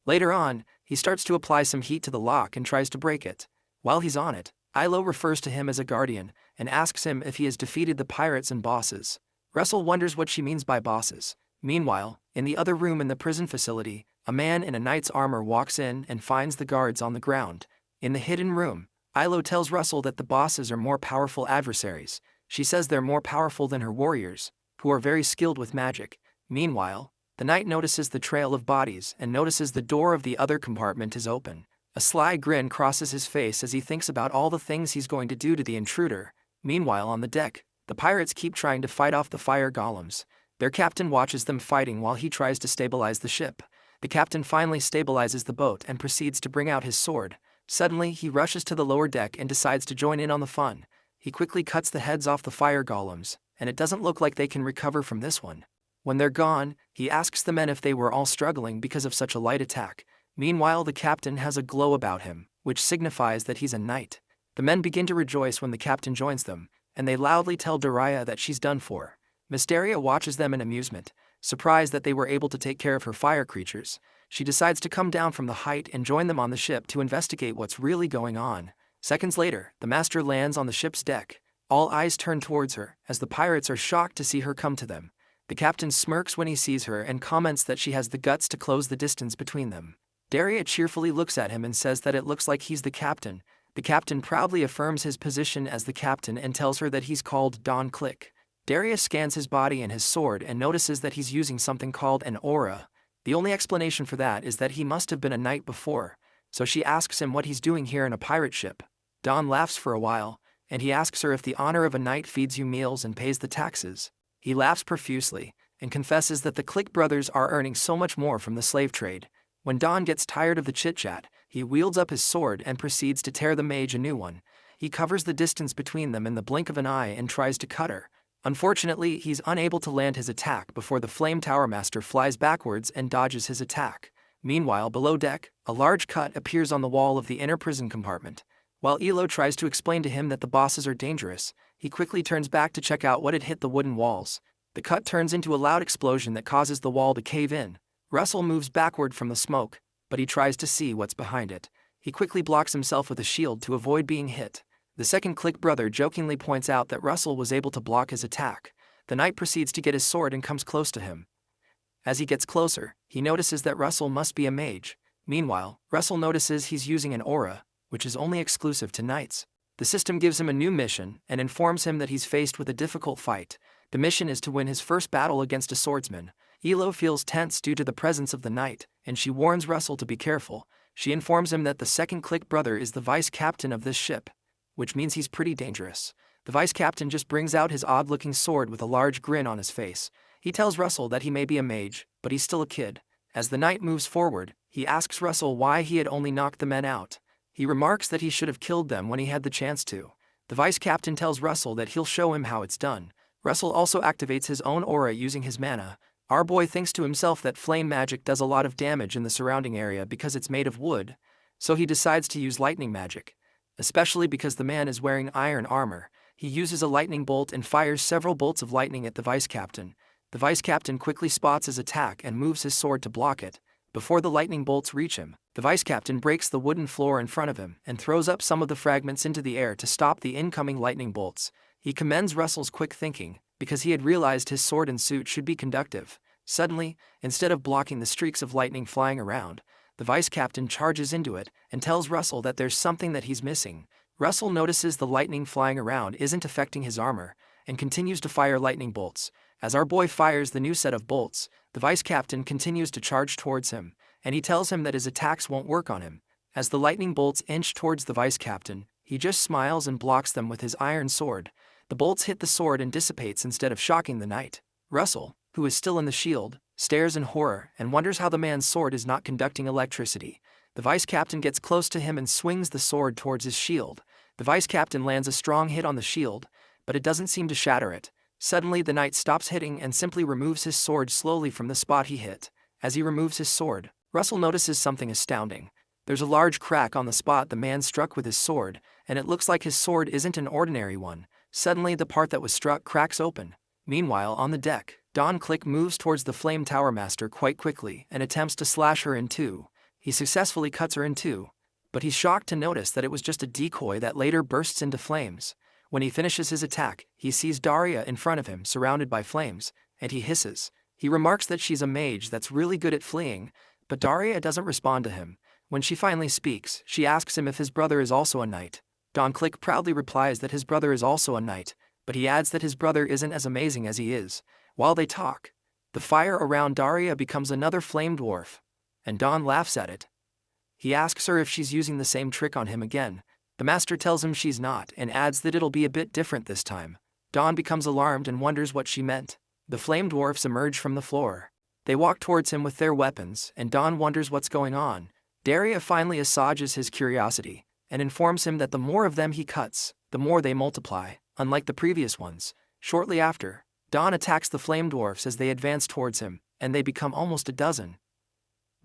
Later on, he starts to apply some heat to the lock and tries to break it. While he's on it, Ilo refers to him as a guardian and asks him if he has defeated the pirates and bosses. Russel wonders what she means by bosses. Meanwhile, in the other room in the prison facility, a man in a knight's armor walks in and finds the guards on the ground. In the hidden room, Ilo tells Russel that the bosses are more powerful adversaries. She says they're more powerful than her warriors, who are very skilled with magic. Meanwhile, the knight notices the trail of bodies and notices the door of the other compartment is open. A sly grin crosses his face as he thinks about all the things he's going to do to the intruder. Meanwhile, on the deck, the pirates keep trying to fight off the fire golems. Their captain watches them fighting while he tries to stabilize the ship. The captain finally stabilizes the boat and proceeds to bring out his sword. Suddenly, he rushes to the lower deck and decides to join in on the fun. He quickly cuts the heads off the fire golems, and it doesn't look like they can recover from this one. When they're gone, he asks the men if they were all struggling because of such a light attack. Meanwhile, the captain has a glow about him, which signifies that he's a knight. The men begin to rejoice when the captain joins them, and they loudly tell Daria that she's done for. Mysteria watches them in amusement, surprised that they were able to take care of her fire creatures. She decides to come down from the height and join them on the ship to investigate what's really going on. Seconds later, the master lands on the ship's deck. All eyes turn towards her, as the pirates are shocked to see her come to them. The captain smirks when he sees her and comments that she has the guts to close the distance between them. Daria cheerfully looks at him and says that it looks like he's the captain. The captain proudly affirms his position as the captain and tells her that he's called Don Click. Daria scans his body and his sword and notices that he's using something called an aura. The only explanation for that is that he must have been a knight before, so she asks him what he's doing here in a pirate ship. Don laughs for a while, and he asks her if the honor of a knight feeds you meals and pays the taxes. He laughs profusely and confesses that the Click brothers are earning so much more from the slave trade. When Don gets tired of the chit-chat, he wields up his sword and proceeds to tear the mage a new one. He covers the distance between them in the blink of an eye and tries to cut her. Unfortunately, he's unable to land his attack before the Flame Tower Master flies backwards and dodges his attack. Meanwhile, below deck, a large cut appears on the wall of the inner prison compartment. While Ilo tries to explain to him that the bosses are dangerous, he quickly turns back to check out what had hit the wooden walls. The cut turns into a loud explosion that causes the wall to cave in. Russel moves backward from the smoke, but he tries to see what's behind it. He quickly blocks himself with a shield to avoid being hit. The second Click brother jokingly points out that Russel was able to block his attack. The knight proceeds to get his sword and comes close to him. As he gets closer, he notices that Russel must be a mage. Meanwhile, Russel notices he's using an aura, which is only exclusive to knights. The system gives him a new mission and informs him that he's faced with a difficult fight. The mission is to win his first battle against a swordsman. Ilo feels tense due to the presence of the knight, and she warns Russel to be careful. She informs him that the second Click brother is the vice captain of this ship, which means he's pretty dangerous. The vice captain just brings out his odd-looking sword with a large grin on his face. He tells Russel that he may be a mage, but he's still a kid. As the knight moves forward, he asks Russel why he had only knocked the men out. He remarks that he should have killed them when he had the chance to. The vice captain tells Russel that he'll show him how it's done. Russel also activates his own aura using his mana. Our boy thinks to himself that flame magic does a lot of damage in the surrounding area because it's made of wood, so he decides to use lightning magic. Especially because the man is wearing iron armor, he uses a lightning bolt and fires several bolts of lightning at the vice captain. The vice captain quickly spots his attack and moves his sword to block it. Before the lightning bolts reach him, the vice captain breaks the wooden floor in front of him and throws up some of the fragments into the air to stop the incoming lightning bolts. He commends Russel's quick thinking, because he had realized his sword and suit should be conductive. Suddenly, instead of blocking the streaks of lightning flying around, the vice captain charges into it and tells Russel that there's something that he's missing. Russel notices the lightning flying around isn't affecting his armor and continues to fire lightning bolts. As our boy fires the new set of bolts, the vice captain continues to charge towards him, and he tells him that his attacks won't work on him. As the lightning bolts inch towards the vice captain, he just smiles and blocks them with his iron sword. The bolts hit the sword and dissipates instead of shocking the knight. Russel, who is still in the shield, stares in horror and wonders how the man's sword is not conducting electricity. The vice captain gets close to him and swings the sword towards his shield. The vice captain lands a strong hit on the shield, but it doesn't seem to shatter it. Suddenly the knight stops hitting and simply removes his sword slowly from the spot he hit. As he removes his sword, Russel notices something astounding. There's a large crack on the spot the man struck with his sword, and it looks like his sword isn't an ordinary one. Suddenly the part that was struck cracks open. Meanwhile, on the deck, Don Click moves towards the Flame Tower Master quite quickly and attempts to slash her in two. He successfully cuts her in two, but he's shocked to notice that it was just a decoy that later bursts into flames. When he finishes his attack, he sees Daria in front of him surrounded by flames, and he hisses. He remarks that she's a mage that's really good at fleeing, but Daria doesn't respond to him. When she finally speaks, she asks him if his brother is also a knight. Don Click proudly replies that his brother is also a knight, but he adds that his brother isn't as amazing as he is. While they talk, the fire around Daria becomes another flame dwarf, and Don laughs at it. He asks her if she's using the same trick on him again. The master tells him she's not and adds that it'll be a bit different this time. Don becomes alarmed and wonders what she meant. The flame dwarfs emerge from the floor. They walk towards him with their weapons, and Don wonders what's going on. Daria finally assuages his curiosity and informs him that the more of them he cuts, the more they multiply, unlike the previous ones. Shortly after, Don attacks the flame dwarfs as they advance towards him, and they become almost a dozen.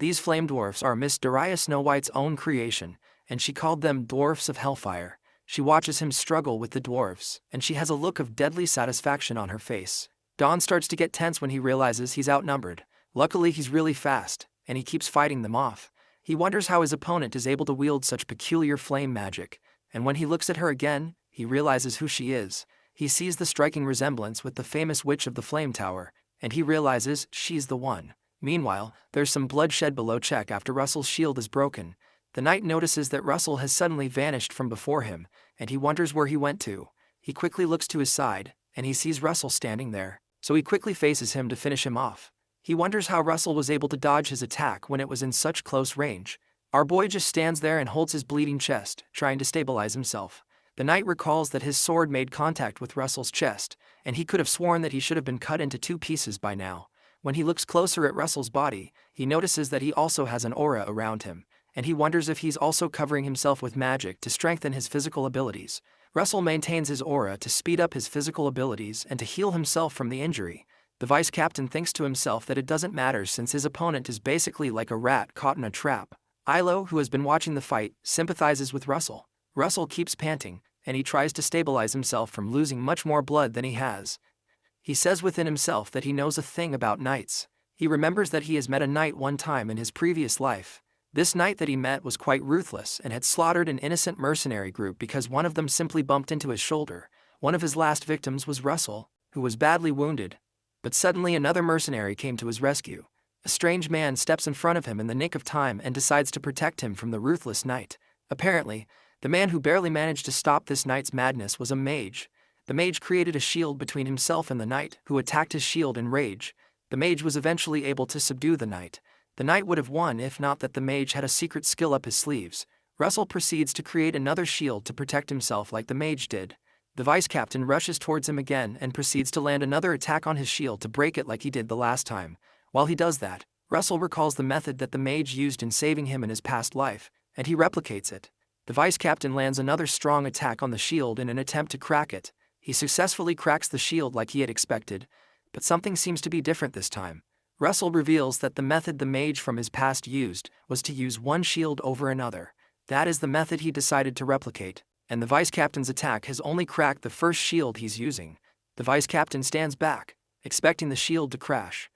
These flame dwarfs are Miss Daria Snow White's own creation, and she called them dwarfs of hellfire. She watches him struggle with the dwarfs, and she has a look of deadly satisfaction on her face. Don starts to get tense when he realizes he's outnumbered. Luckily, he's really fast, and he keeps fighting them off. He wonders how his opponent is able to wield such peculiar flame magic, and when he looks at her again, he realizes who she is. He sees the striking resemblance with the famous Witch of the Flame Tower, and he realizes she's the one. Meanwhile, there's some bloodshed below check after Russel's shield is broken. The knight notices that Russel has suddenly vanished from before him, and he wonders where he went to. He quickly looks to his side, and he sees Russel standing there, so he quickly faces him to finish him off. He wonders how Russel was able to dodge his attack when it was in such close range. Our boy just stands there and holds his bleeding chest, trying to stabilize himself. The knight recalls that his sword made contact with Russel's chest, and he could have sworn that he should have been cut into two pieces by now. When he looks closer at Russel's body, he notices that he also has an aura around him, and he wonders if he's also covering himself with magic to strengthen his physical abilities. Russel maintains his aura to speed up his physical abilities and to heal himself from the injury. The vice captain thinks to himself that it doesn't matter since his opponent is basically like a rat caught in a trap. Ilo, who has been watching the fight, sympathizes with Russel. Russel keeps panting, and he tries to stabilize himself from losing much more blood than he has. He says within himself that he knows a thing about knights. He remembers that he has met a knight one time in his previous life. This knight that he met was quite ruthless and had slaughtered an innocent mercenary group because one of them simply bumped into his shoulder. One of his last victims was Russel, who was badly wounded. But suddenly another mercenary came to his rescue. A strange man steps in front of him in the nick of time and decides to protect him from the ruthless knight. Apparently, the man who barely managed to stop this knight's madness was a mage. The mage created a shield between himself and the knight, who attacked his shield in rage. The mage was eventually able to subdue the knight. The knight would have won if not that the mage had a secret skill up his sleeves. Russel proceeds to create another shield to protect himself like the mage did. The vice captain rushes towards him again and proceeds to land another attack on his shield to break it like he did the last time. While he does that, Russel recalls the method that the mage used in saving him in his past life, and he replicates it. The vice captain lands another strong attack on the shield in an attempt to crack it. He successfully cracks the shield like he had expected, but something seems to be different this time. Russel reveals that the method the mage from his past used was to use one shield over another. That is the method he decided to replicate, and the vice captain's attack has only cracked the first shield he's using. The vice captain stands back, expecting the shield to crash,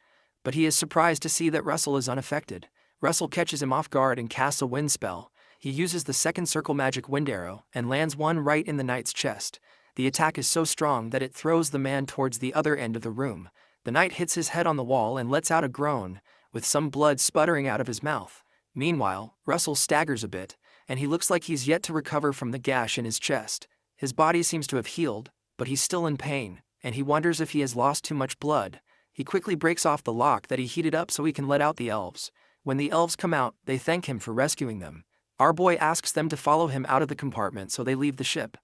but he is surprised to see that Russel is unaffected. Russel catches him off guard and casts a wind spell. He uses the second circle magic wind arrow and lands one right in the knight's chest. The attack is so strong that it throws the man towards the other end of the room. The knight hits his head on the wall and lets out a groan, with some blood sputtering out of his mouth. Meanwhile, Russel staggers a bit, and he looks like he's yet to recover from the gash in his chest. His body seems to have healed, but he's still in pain, and he wonders if he has lost too much blood. He quickly breaks off the lock that he heated up so he can let out the elves. When the elves come out, they thank him for rescuing them. Our boy asks them to follow him out of the compartment so they leave the ship.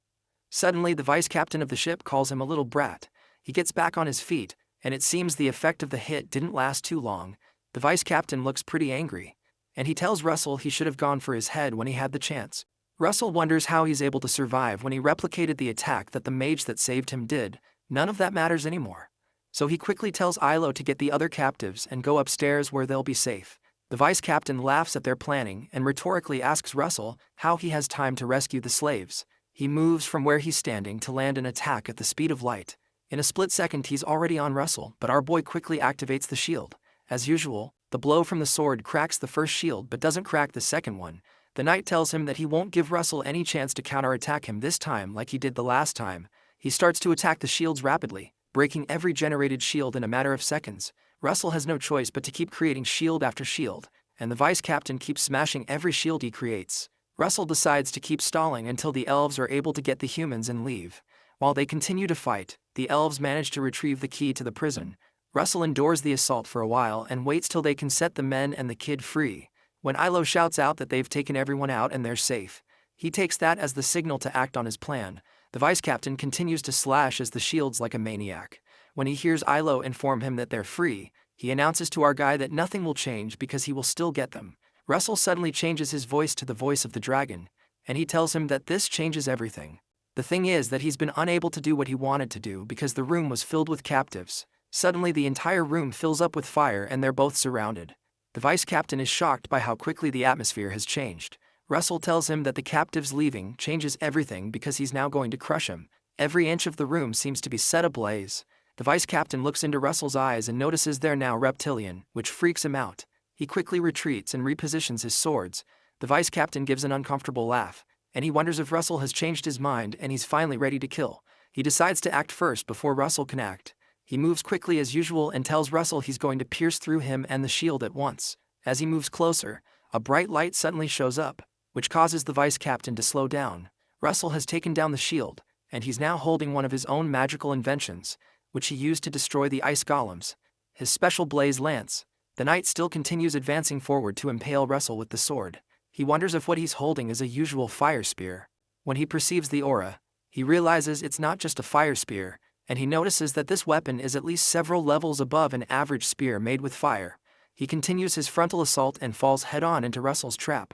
Suddenly, the vice captain of the ship calls him a little brat. He gets back on his feet, and it seems the effect of the hit didn't last too long. The vice captain looks pretty angry, and he tells Russel he should have gone for his head when he had the chance. Russel wonders how he's able to survive when he replicated the attack that the mage that saved him did. None of that matters anymore. So he quickly tells Ilo to get the other captives and go upstairs where they'll be safe. The vice captain laughs at their planning and rhetorically asks Russel how he has time to rescue the slaves. He moves from where he's standing to land an attack at the speed of light. In a split second he's already on Russel, but our boy quickly activates the shield. As usual, The blow from the sword cracks the first shield but doesn't crack the second one. The knight tells him that he won't give Russel any chance to counterattack him this time like he did the last time. He starts to attack the shields rapidly, breaking every generated shield in a matter of seconds. Russel has no choice but to keep creating shield after shield, and the vice captain keeps smashing every shield he creates. Russel decides to keep stalling until the elves are able to get the humans and leave. While they continue to fight, the elves manage to retrieve the key to the prison. Russel endures the assault for a while and waits till they can set the men and the kid free. When Ilo shouts out that they've taken everyone out and they're safe, he takes that as the signal to act on his plan. The vice captain continues to slash as the shields like a maniac. When he hears Ilo inform him that they're free, he announces to our guy that nothing will change because he will still get them. Russel suddenly changes his voice to the voice of the dragon, and he tells him that this changes everything. The thing is that he's been unable to do what he wanted to do because the room was filled with captives. Suddenly the entire room fills up with fire and they're both surrounded. The vice captain is shocked by how quickly the atmosphere has changed. Russel tells him that the captives leaving changes everything because he's now going to crush him. Every inch of the room seems to be set ablaze. The vice captain looks into Russel's eyes and notices they're now reptilian, which freaks him out. He quickly retreats and repositions his swords. The vice captain gives an uncomfortable laugh, and he wonders if Russel has changed his mind and he's finally ready to kill. He decides to act first before Russel can act. He moves quickly as usual and tells Russel he's going to pierce through him and the shield at once. As he moves closer, a bright light suddenly shows up, which causes the vice captain to slow down. Russel has taken down the shield, and he's now holding one of his own magical inventions, which he used to destroy the ice golems, his special blaze lance. The knight still continues advancing forward to impale Russel with the sword. He wonders if what he's holding is a usual fire spear. When he perceives the aura, he realizes it's not just a fire spear, and he notices that this weapon is at least several levels above an average spear made with fire. He continues his frontal assault and falls head-on into Russel's trap.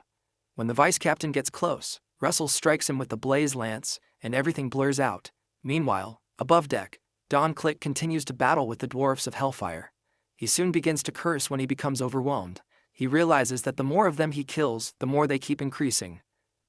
When the vice captain gets close, Russel strikes him with the blaze lance, and everything blurs out. Meanwhile, above deck, Don Click continues to battle with the dwarfs of Hellfire. He soon begins to curse when he becomes overwhelmed. He realizes that the more of them he kills, the more they keep increasing.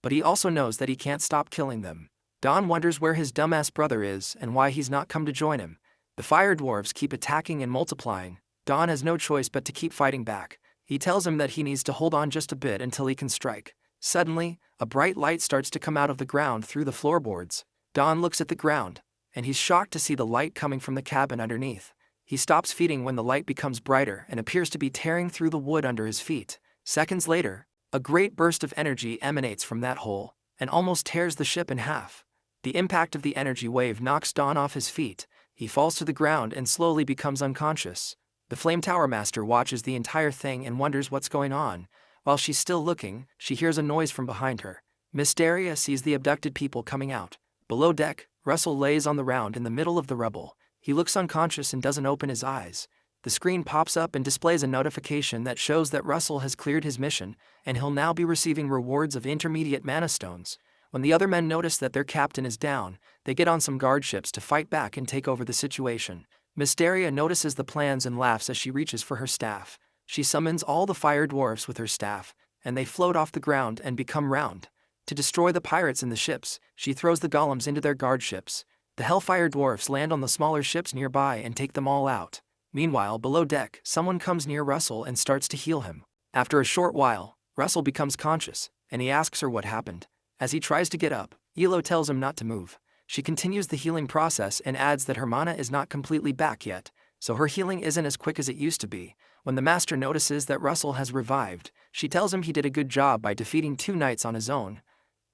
But he also knows that he can't stop killing them. Don wonders where his dumbass brother is and why he's not come to join him. The fire dwarves keep attacking and multiplying. Don has no choice but to keep fighting back. He tells him that he needs to hold on just a bit until he can strike. Suddenly, a bright light starts to come out of the ground through the floorboards. Don looks at the ground, and he's shocked to see the light coming from the cabin underneath. He stops feeding when the light becomes brighter and appears to be tearing through the wood under his feet. Seconds later, a great burst of energy emanates from that hole and almost tears the ship in half. The impact of the energy wave knocks Don off his feet. He falls to the ground and slowly becomes unconscious. The Flame Tower Master watches the entire thing and wonders what's going on. While she's still looking, she hears a noise from behind her. Mysteria sees the abducted people coming out. Below deck, Russel lays on the ground in the middle of the rubble. He looks unconscious and doesn't open his eyes. The screen pops up and displays a notification that shows that Russel has cleared his mission, and he'll now be receiving rewards of intermediate mana stones. When the other men notice that their captain is down, they get on some guard ships to fight back and take over the situation. Mysteria notices the plans and laughs as she reaches for her staff. She summons all the fire dwarfs with her staff, and they float off the ground and become round. To destroy the pirates in the ships, she throws the golems into their guard ships. The Hellfire dwarfs land on the smaller ships nearby and take them all out. Meanwhile, below deck, someone comes near Russel and starts to heal him. After a short while, Russel becomes conscious, and he asks her what happened. As he tries to get up, Elo tells him not to move. She continues the healing process and adds that her mana is not completely back yet, so her healing isn't as quick as it used to be. When the master notices that Russel has revived, she tells him he did a good job by defeating 2 knights on his own.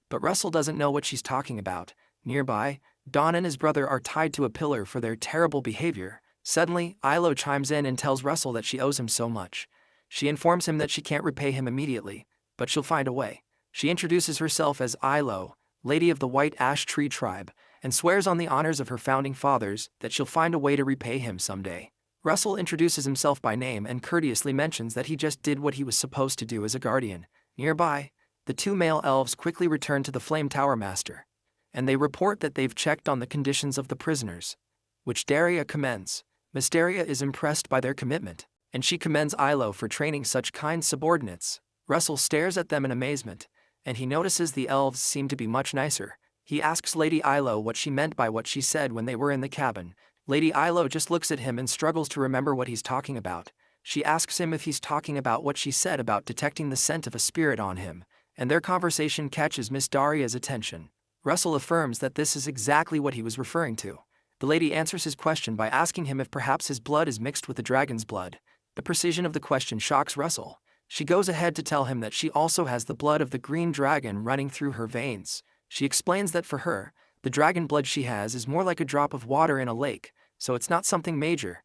But Russel doesn't know what she's talking about. Nearby, Don and his brother are tied to a pillar for their terrible behavior. Suddenly, Ilo chimes in and tells Russel that she owes him so much. She informs him that she can't repay him immediately, but she'll find a way. She introduces herself as Ilo, Lady of the White Ash Tree Tribe, and swears on the honors of her founding fathers that she'll find a way to repay him someday. Russel introduces himself by name and courteously mentions that he just did what he was supposed to do as a guardian. Nearby, the 2 male elves quickly return to the Flame Tower Master, and they report that they've checked on the conditions of the prisoners, which Daria commends. Mysteria is impressed by their commitment, and she commends Ilo for training such kind subordinates. Russel stares at them in amazement, and he notices the elves seem to be much nicer. He asks Lady Ilo what she meant by what she said when they were in the cabin. Lady Ilo just looks at him and struggles to remember what he's talking about. She asks him if he's talking about what she said about detecting the scent of a spirit on him, and their conversation catches Miss Daria's attention. Russell affirms that this is exactly what he was referring to. The lady answers his question by asking him if perhaps his blood is mixed with the dragon's blood. The precision of the question shocks Russell. She goes ahead to tell him that she also has the blood of the green dragon running through her veins. She explains that for her, the dragon blood she has is more like a drop of water in a lake, so it's not something major.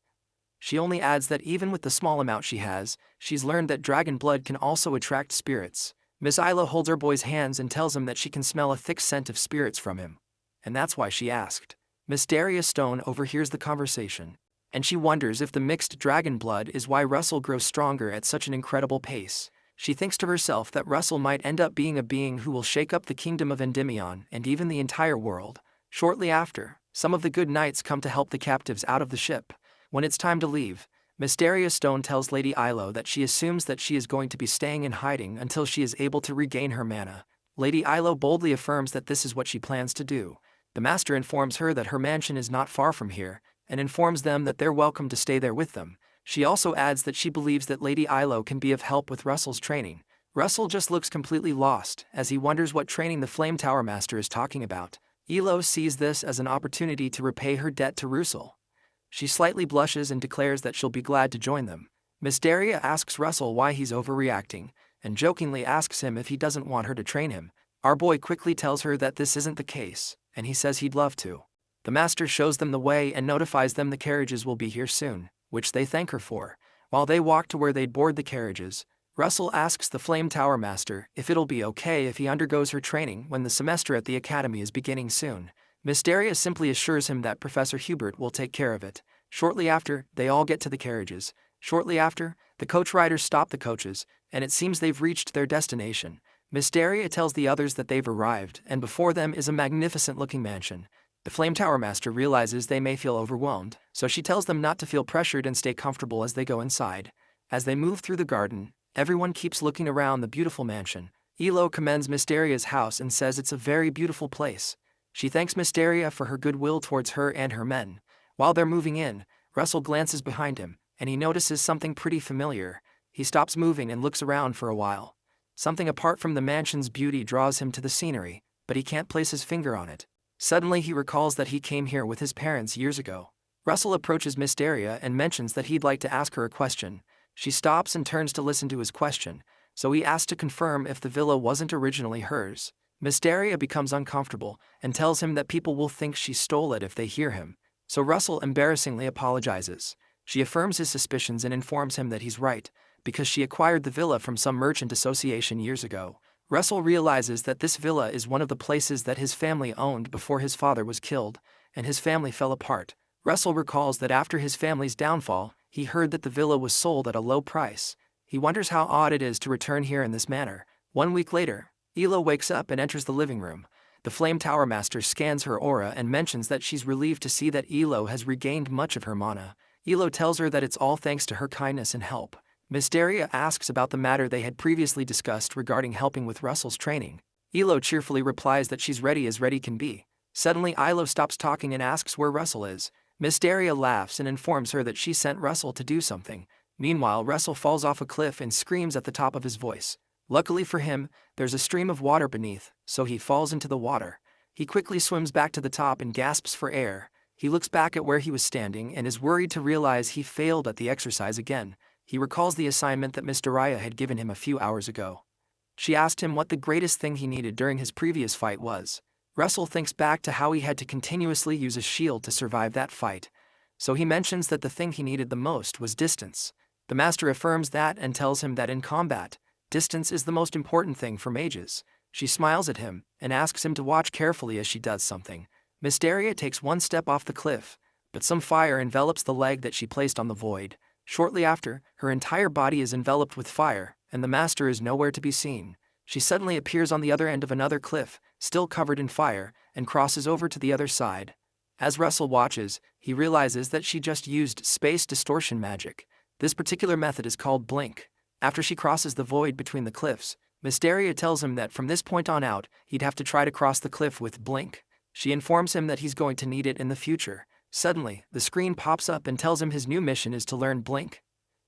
She only adds that even with the small amount she has, she's learned that dragon blood can also attract spirits. Miss Isla holds her boy's hands and tells him that she can smell a thick scent of spirits from him. And that's why she asked. Miss Daria Stone overhears the conversation, and she wonders if the mixed dragon blood is why Russell grows stronger at such an incredible pace. She thinks to herself that Russell might end up being a being who will shake up the kingdom of Endymion and even the entire world. Shortly after, some of the good knights come to help the captives out of the ship. When it's time to leave, Miss Daria Stone tells Lady Ilo that she assumes that she is going to be staying in hiding until she is able to regain her mana. Lady Ilo boldly affirms that this is what she plans to do. The master informs her that her mansion is not far from here, and informs them that they're welcome to stay there with them. She also adds that she believes that Lady Ilo can be of help with Russell's training. Russell just looks completely lost as he wonders what training the Flame Tower Master is talking about. Ilo sees this as an opportunity to repay her debt to Russell. She slightly blushes and declares that she'll be glad to join them. Miss Daria asks Russell why he's overreacting, and jokingly asks him if he doesn't want her to train him. Our boy quickly tells her that this isn't the case, and he says he'd love to. The master shows them the way and notifies them the carriages will be here soon, which they thank her for. While they walk to where they'd board the carriages, Russell asks the Flame Tower Master if it'll be okay if he undergoes her training when the semester at the academy is beginning soon. Miss Daria simply assures him that Professor Hubert will take care of it. Shortly after, they all get to the carriages. Shortly after, the coach riders stop the coaches, and it seems they've reached their destination. Miss Daria tells the others that they've arrived, and before them is a magnificent-looking mansion. The Flame Tower Master realizes they may feel overwhelmed, so she tells them not to feel pressured and stay comfortable as they go inside. As they move through the garden, everyone keeps looking around the beautiful mansion. Ilo commends Miss Daria's house and says it's a very beautiful place. She thanks Miss Daria for her goodwill towards her and her men. While they're moving in, Russell glances behind him, and he notices something pretty familiar. He stops moving and looks around for a while. Something apart from the mansion's beauty draws him to the scenery, but he can't place his finger on it. Suddenly he recalls that he came here with his parents years ago. Russell approaches Miss Daria and mentions that he'd like to ask her a question. She stops and turns to listen to his question, so he asks to confirm if the villa wasn't originally hers. Miss Daria becomes uncomfortable and tells him that people will think she stole it if they hear him, so Russell embarrassingly apologizes. She affirms his suspicions and informs him that he's right, because she acquired the villa from some merchant association years ago. Russell realizes that this villa is one of the places that his family owned before his father was killed, and his family fell apart. Russell recalls that after his family's downfall, he heard that the villa was sold at a low price. He wonders how odd it is to return here in this manner. 1 week later, Ilo wakes up and enters the living room. The Flame Tower Master scans her aura and mentions that she's relieved to see that Ilo has regained much of her mana. Ilo tells her that it's all thanks to her kindness and help. Miss Daria asks about the matter they had previously discussed regarding helping with Russell's training. Ilo cheerfully replies that she's ready as ready can be. Suddenly Ilo stops talking and asks where Russell is. Miss Daria laughs and informs her that she sent Russell to do something. Meanwhile, Russell falls off a cliff and screams at the top of his voice. Luckily for him, there's a stream of water beneath, so he falls into the water. He quickly swims back to the top and gasps for air. He looks back at where he was standing and is worried to realize he failed at the exercise again. He recalls the assignment that Miss Daria had given him a few hours ago. She asked him what the greatest thing he needed during his previous fight was. Russell thinks back to how he had to continuously use a shield to survive that fight, so he mentions that the thing he needed the most was distance. The master affirms that and tells him that in combat, distance is the most important thing for mages. She smiles at him and asks him to watch carefully as she does something. Miss Daria takes one step off the cliff, but some fire envelops the leg that she placed on the void. Shortly after, her entire body is enveloped with fire, and the master is nowhere to be seen. She suddenly appears on the other end of another cliff, still covered in fire, and crosses over to the other side. As Russell watches, he realizes that she just used space distortion magic. This particular method is called blink. After she crosses the void between the cliffs, Miss Daria tells him that from this point on out, he'd have to try to cross the cliff with blink. She informs him that he's going to need it in the future. Suddenly, the screen pops up and tells him his new mission is to learn blink.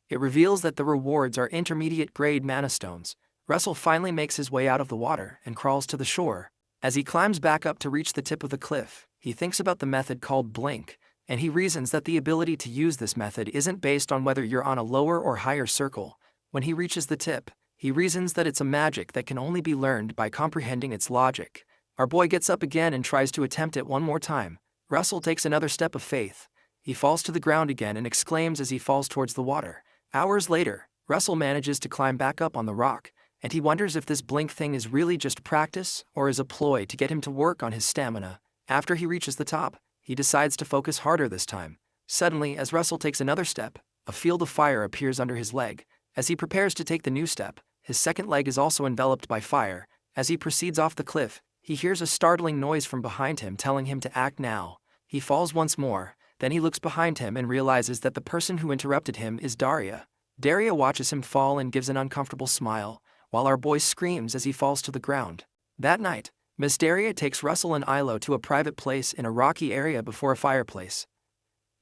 It reveals that the rewards are intermediate-grade mana stones. Russel finally makes his way out of the water and crawls to the shore. As he climbs back up to reach the tip of the cliff, he thinks about the method called blink, and he reasons that the ability to use this method isn't based on whether you're on a lower or higher circle. When he reaches the tip, he reasons that it's a magic that can only be learned by comprehending its logic. Our boy gets up again and tries to attempt it one more time. Russel takes another step of faith. He falls to the ground again and exclaims as he falls towards the water. Hours later, Russel manages to climb back up on the rock, and he wonders if this blink thing is really just practice or is a ploy to get him to work on his stamina. After he reaches the top, he decides to focus harder this time. Suddenly, as Russel takes another step, a field of fire appears under his leg. As he prepares to take the new step, his second leg is also enveloped by fire. As he proceeds off the cliff, he hears a startling noise from behind him telling him to act now. He falls once more, then he looks behind him and realizes that the person who interrupted him is Daria. Daria watches him fall and gives an uncomfortable smile, while our boy screams as he falls to the ground. That night, Miss Daria takes Russel and Ilo to a private place in a rocky area before a fireplace.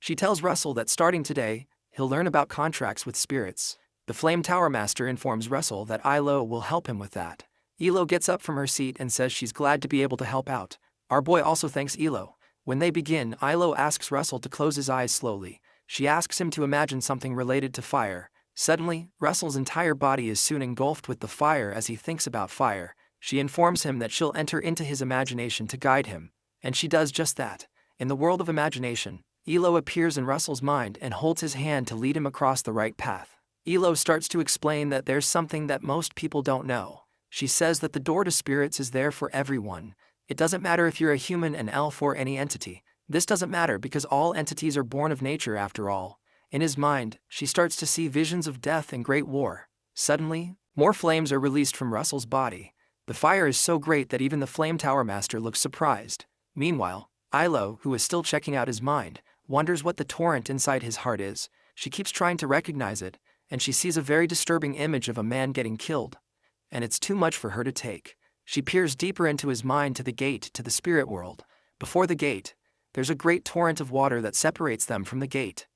She tells Russel that starting today, he'll learn about contracts with spirits. The Flame Tower Master informs Russel that Ilo will help him with that. Ilo gets up from her seat and says she's glad to be able to help out. Our boy also thanks Ilo. When they begin, Ilo asks Russel to close his eyes slowly. She asks him to imagine something related to fire. Suddenly, Russel's entire body is soon engulfed with the fire as he thinks about fire. She informs him that she'll enter into his imagination to guide him, and she does just that. In the world of imagination, Ilo appears in Russel's mind and holds his hand to lead him across the right path. Ilo starts to explain that there's something that most people don't know. She says that the door to spirits is there for everyone. It doesn't matter if you're a human, an elf, or any entity. This doesn't matter because all entities are born of nature after all. In his mind, she starts to see visions of death and great war. Suddenly, more flames are released from Russel's body. The fire is so great that even the Flame Tower Master looks surprised. Meanwhile, Ilo, who is still checking out his mind, wonders what the torrent inside his heart is. She keeps trying to recognize it, and she sees a very disturbing image of a man getting killed. And it's too much for her to take. She peers deeper into his mind to the gate to the spirit world. Before the gate, there's a great torrent of water that separates them from the gate.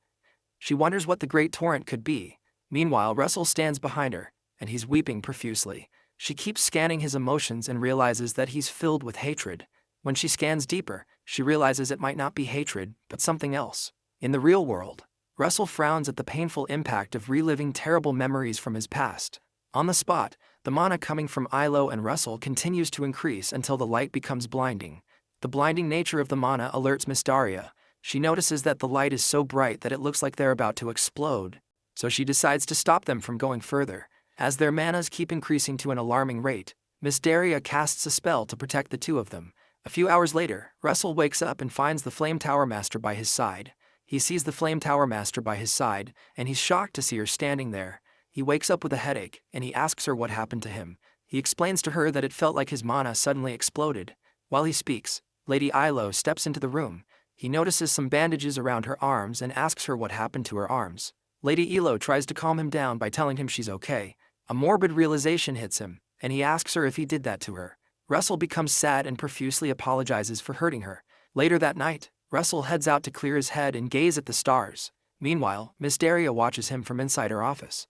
She wonders what the great torrent could be. Meanwhile, Russel stands behind her, and he's weeping profusely. She keeps scanning his emotions and realizes that he's filled with hatred. When she scans deeper, she realizes it might not be hatred, but something else. In the real world, Russel frowns at the painful impact of reliving terrible memories from his past. On the spot, the mana coming from Ilo and Russel continues to increase until the light becomes blinding. The blinding nature of the mana alerts Miss Daria. She notices that the light is so bright that it looks like they're about to explode, so she decides to stop them from going further. As their manas keep increasing to an alarming rate, Miss Daria casts a spell to protect the two of them. A few hours later, Russel wakes up and finds the Flame Tower Master by his side. He sees the Flame Tower Master by his side, and he's shocked to see her standing there. He wakes up with a headache, and he asks her what happened to him. He explains to her that it felt like his mana suddenly exploded. While he speaks, Lady Ilo steps into the room. He notices some bandages around her arms and asks her what happened to her arms. Lady Ilo tries to calm him down by telling him she's okay. A morbid realization hits him, and he asks her if he did that to her. Russel becomes sad and profusely apologizes for hurting her. Later that night, Russel heads out to clear his head and gaze at the stars. Meanwhile, Miss Daria watches him from inside her office.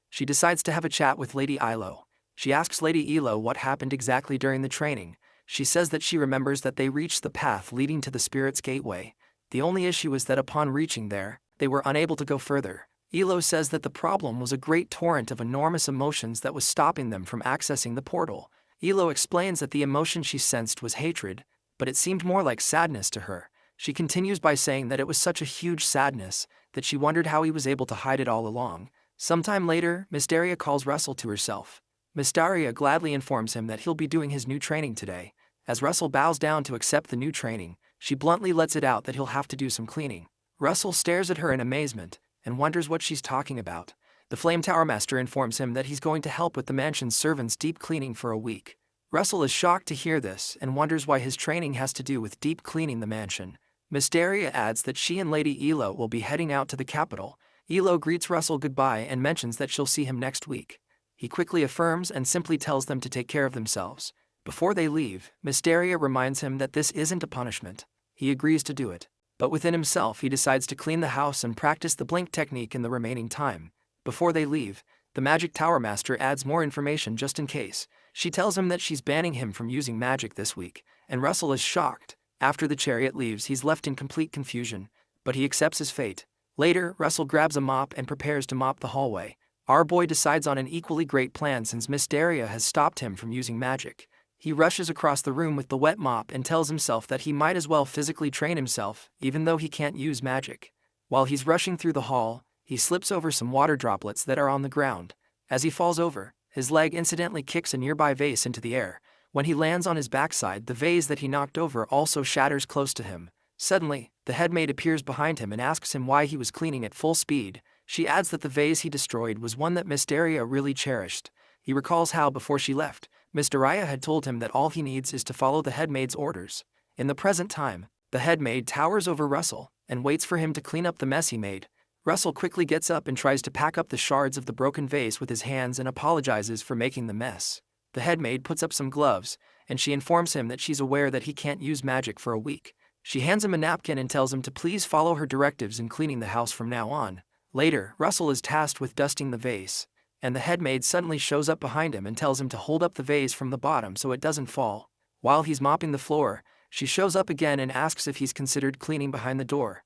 She decides to have a chat with Lady Ilo. She asks Lady Ilo what happened exactly during the training. She says that she remembers that they reached the path leading to the Spirit's Gateway. The only issue is that upon reaching there, they were unable to go further. Ilo says that the problem was a great torrent of enormous emotions that was stopping them from accessing the portal. Ilo explains that the emotion she sensed was hatred, but it seemed more like sadness to her. She continues by saying that it was such a huge sadness that she wondered how he was able to hide it all along. Sometime later, Miss Daria calls Russel to herself. Miss Daria gladly informs him that he'll be doing his new training today. As Russel bows down to accept the new training, she bluntly lets it out that he'll have to do some cleaning. Russel stares at her in amazement and wonders what she's talking about. The Flame Tower Master informs him that he's going to help with the mansion's servants' deep cleaning for a week. Russel is shocked to hear this and wonders why his training has to do with deep cleaning the mansion. Miss Daria adds that she and Lady Ilo will be heading out to the capital. Ilo greets Russel goodbye and mentions that she'll see him next week. He quickly affirms and simply tells them to take care of themselves. Before they leave, Miss Daria reminds him that this isn't a punishment. He agrees to do it. But within himself he decides to clean the house and practice the blink technique in the remaining time. Before they leave, the Magic Tower Master adds more information just in case. She tells him that she's banning him from using magic this week, and Russell is shocked. After the chariot leaves, he's left in complete confusion, but he accepts his fate. Later, Russell grabs a mop and prepares to mop the hallway. Our boy decides on an equally great plan since Miss Daria has stopped him from using magic. He rushes across the room with the wet mop and tells himself that he might as well physically train himself, even though he can't use magic. While he's rushing through the hall, he slips over some water droplets that are on the ground. As he falls over, his leg incidentally kicks a nearby vase into the air. When he lands on his backside, the vase that he knocked over also shatters close to him. Suddenly, the headmaid appears behind him and asks him why he was cleaning at full speed. She adds that the vase he destroyed was one that Miss Daria really cherished. He recalls how, before she left, Miss Daria had told him that all he needs is to follow the headmaid's orders. In the present time, the headmaid towers over Russell and waits for him to clean up the mess he made. Russell quickly gets up and tries to pack up the shards of the broken vase with his hands and apologizes for making the mess. The headmaid puts up some gloves, and she informs him that she's aware that he can't use magic for a week. She hands him a napkin and tells him to please follow her directives in cleaning the house from now on. Later, Russell is tasked with dusting the vase, and the headmaid suddenly shows up behind him and tells him to hold up the vase from the bottom so it doesn't fall. While he's mopping the floor, she shows up again and asks if he's considered cleaning behind the door.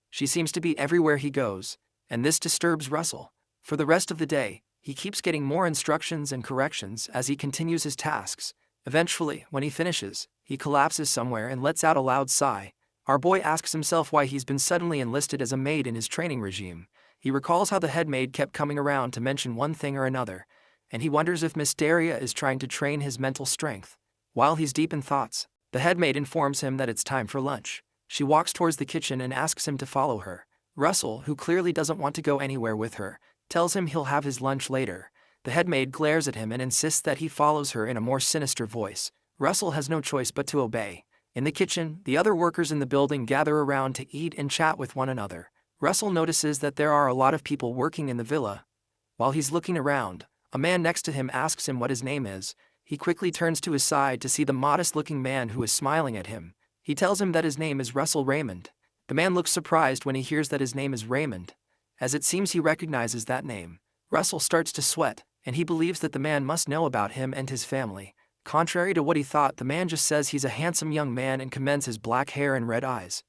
She seems to be everywhere he goes, and this disturbs Russell. For the rest of the day, he keeps getting more instructions and corrections as he continues his tasks. Eventually, when he finishes, he collapses somewhere and lets out a loud sigh. Our boy asks himself why he's been suddenly enlisted as a maid in his training regime. He recalls how the headmaid kept coming around to mention one thing or another, and he wonders if Miss Daria is trying to train his mental strength. While he's deep in thoughts, the headmaid informs him that it's time for lunch. She walks towards the kitchen and asks him to follow her. Russell, who clearly doesn't want to go anywhere with her, tells him he'll have his lunch later. The headmaid glares at him and insists that he follows her in a more sinister voice. Russell has no choice but to obey. In the kitchen, the other workers in the building gather around to eat and chat with one another. Russell notices that there are a lot of people working in the villa. While he's looking around, a man next to him asks him what his name is. He quickly turns to his side to see the modest-looking man who is smiling at him. He tells him that his name is Russel Raymond. The man looks surprised when he hears that his name is Raymond, as it seems he recognizes that name. Russell starts to sweat, and he believes that the man must know about him and his family. Contrary to what he thought, the man just says he's a handsome young man and commends his black hair and red eyes.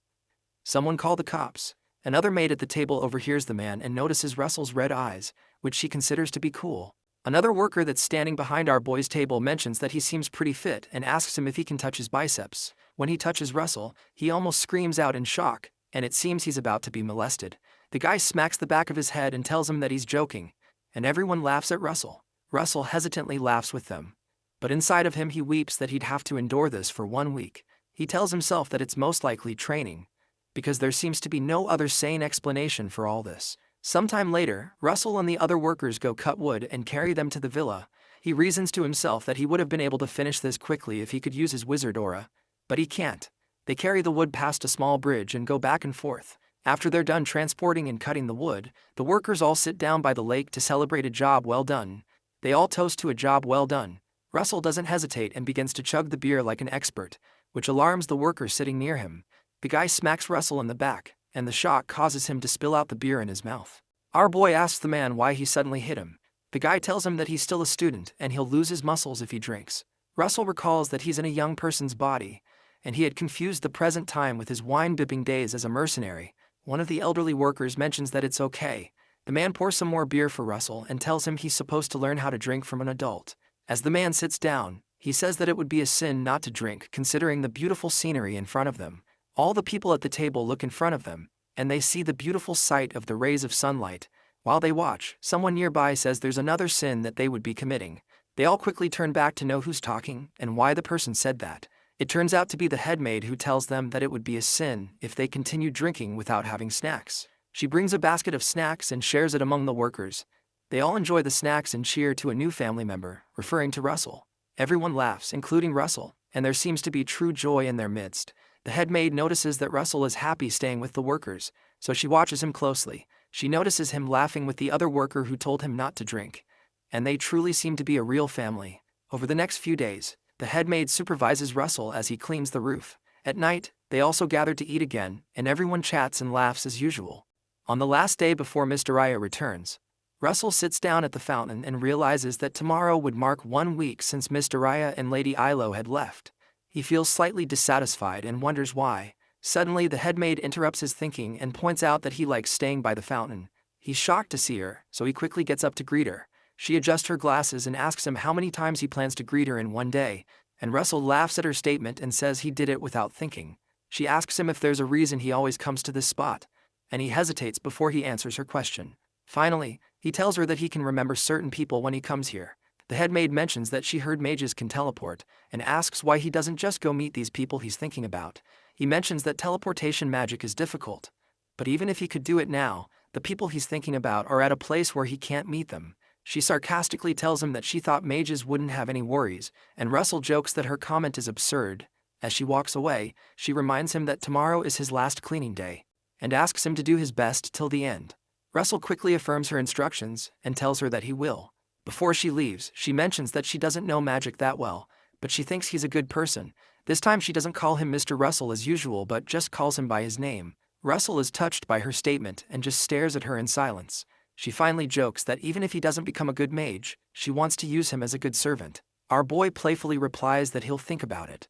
Someone call the cops. Another maid at the table overhears the man and notices Russell's red eyes, which she considers to be cool. Another worker that's standing behind our boy's table mentions that he seems pretty fit and asks him if he can touch his biceps. When he touches Russell, he almost screams out in shock, and it seems he's about to be molested. The guy smacks the back of his head and tells him that he's joking, and everyone laughs at Russell. Russell hesitantly laughs with them, but inside of him he weeps that he'd have to endure this for 1 week. He tells himself that it's most likely training, because there seems to be no other sane explanation for all this. Sometime later, Russell and the other workers go cut wood and carry them to the villa. He reasons to himself that he would have been able to finish this quickly if he could use his wizard aura, but he can't. They carry the wood past a small bridge and go back and forth. After they're done transporting and cutting the wood, the workers all sit down by the lake to celebrate a job well done. They all toast to a job well done. Russell doesn't hesitate and begins to chug the beer like an expert, which alarms the worker sitting near him. The guy smacks Russell in the back, and the shock causes him to spill out the beer in his mouth. Our boy asks the man why he suddenly hit him. The guy tells him that he's still a student and he'll lose his muscles if he drinks. Russell recalls that he's in a young person's body, and he had confused the present time with his wine-bibbing days as a mercenary. One of the elderly workers mentions that it's okay. The man pours some more beer for Russell and tells him he's supposed to learn how to drink from an adult. As the man sits down, he says that it would be a sin not to drink considering the beautiful scenery in front of them. All the people at the table look in front of them, and they see the beautiful sight of the rays of sunlight. While they watch, someone nearby says there's another sin that they would be committing. They all quickly turn back to know who's talking and why the person said that. It turns out to be the headmaid who tells them that it would be a sin if they continue drinking without having snacks. She brings a basket of snacks and shares it among the workers. They all enjoy the snacks and cheer to a new family member, referring to Russell. Everyone laughs, including Russell, and there seems to be true joy in their midst. The headmaid notices that Russell is happy staying with the workers, so she watches him closely. She notices him laughing with the other worker who told him not to drink, and they truly seem to be a real family. Over the next few days, the headmaid supervises Russell as he cleans the roof. At night, they also gather to eat again, and everyone chats and laughs as usual. On the last day before Miss Daria returns, Russell sits down at the fountain and realizes that tomorrow would mark 1 week since Miss Daria and Lady Ilo had left. He feels slightly dissatisfied and wonders why. Suddenly the headmaid interrupts his thinking and points out that he likes staying by the fountain. He's shocked to see her, so he quickly gets up to greet her. She adjusts her glasses and asks him how many times he plans to greet her in one day, and Russell laughs at her statement and says he did it without thinking. She asks him if there's a reason he always comes to this spot, and he hesitates before he answers her question. Finally, he tells her that he can remember certain people when he comes here. The headmaid mentions that she heard mages can teleport, and asks why he doesn't just go meet these people he's thinking about. He mentions that teleportation magic is difficult, but even if he could do it now, the people he's thinking about are at a place where he can't meet them. She sarcastically tells him that she thought mages wouldn't have any worries, and Russell jokes that her comment is absurd. As she walks away, she reminds him that tomorrow is his last cleaning day, and asks him to do his best till the end. Russell quickly affirms her instructions and tells her that he will. Before she leaves, she mentions that she doesn't know magic that well, but she thinks he's a good person. This time she doesn't call him Mr. Russell as usual but just calls him by his name. Russell is touched by her statement and just stares at her in silence. She finally jokes that even if he doesn't become a good mage, she wants to use him as a good servant. Our boy playfully replies that he'll think about it.